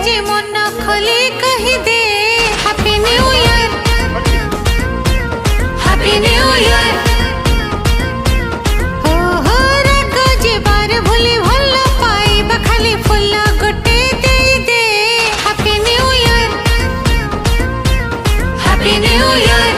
जी मन खोली कही दे happy new year, happy new year. हो राग जीवार भूली भल पाइबा खाली फुल गोटे दे दे happy new year, happy new year.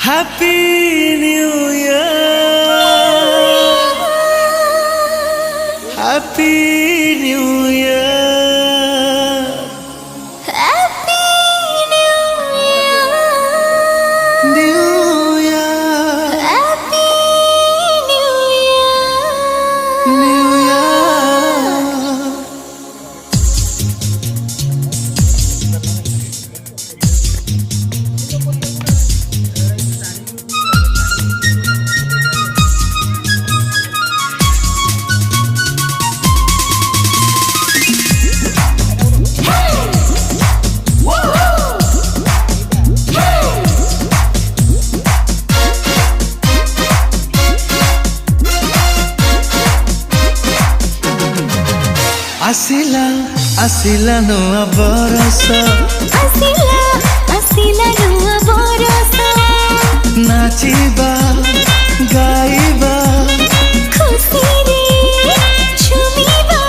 Happy New Year, Happy New Year, Happy New Year, New Year, Happy New Year, New Year. आसिला आसिला नुआ बरस, आसिला आसिला नुआ बरस, नाचिबा गाइबा खुशी रे झुमिबा,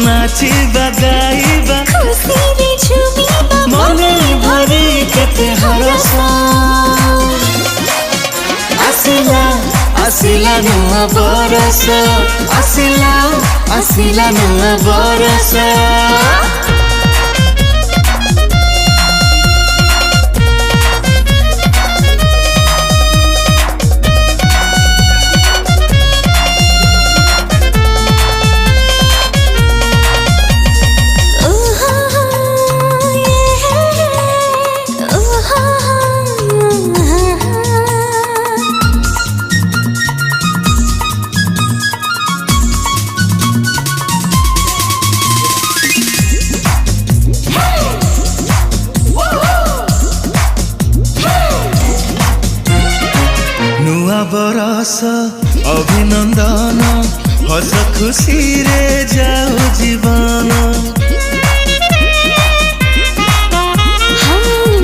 नाचिबा गाइबा खुशी रे झुमिबा, मने भरी केते हरस। आसिला आसिला नुआ बरस, आसिला आसिला नुआ बरस। बरस अभिनंदन हस खुशी रे जाऊ जीवन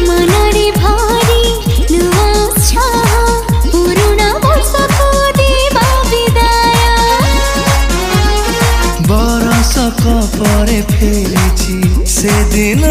मनरे भारी नुआ छाहा पुरुणा वर्षको देवा विदाय बरस परे फेरिछि से दिन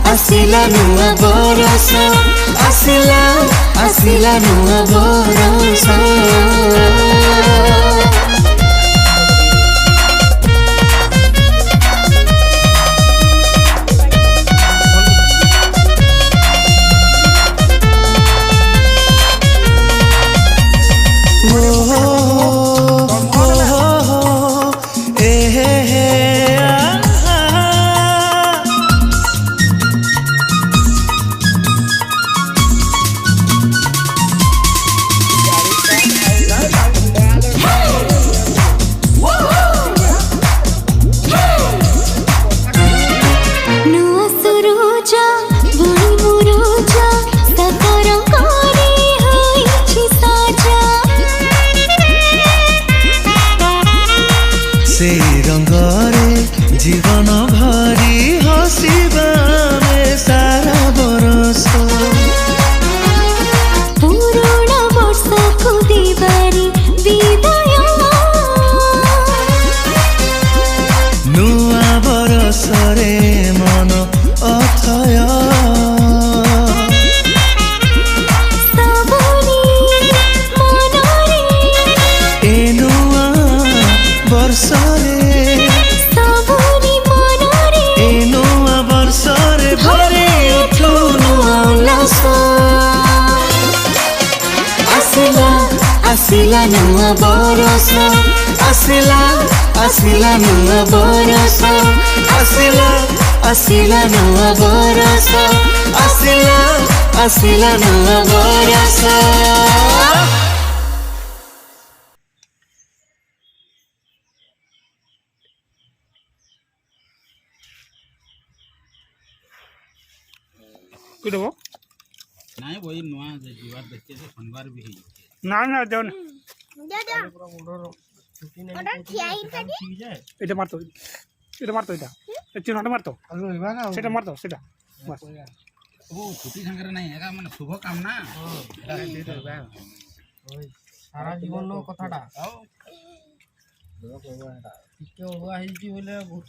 आसिला नुआ बरस आसिला नुआ बरस से रंगरे जीवन भरी हसीबा में सारा बरस पुराना वर्ष को देवारी विदाय नुआ बरस रे मन अथय आसिला नुआ बरस आसिला नुआ बरस आसिला नुआ बरस आसिला नुआ बरस किदो नहीं वही नुआ जीवार देखते से शनिवार भी है ना ना जाओ ना এটা মারতো এটা চিহ্নটা মারতো সেটা মারতো সেটা বাস वो छुट्टी संगे नहीं है মানে শুভ কাম না সারা জীবন কথাটা ଟିକେ ଅଲଗା ହେଇଛି ବୋଲେ ବହୁତ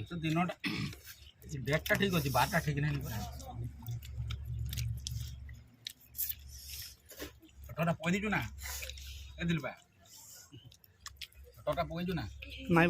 তো দিনটা ডেটটা ঠিক আছে বারটা ঠিক নাই অটোটা পই দিছু না এ দিলবা অটোটা পই দিছু না নাই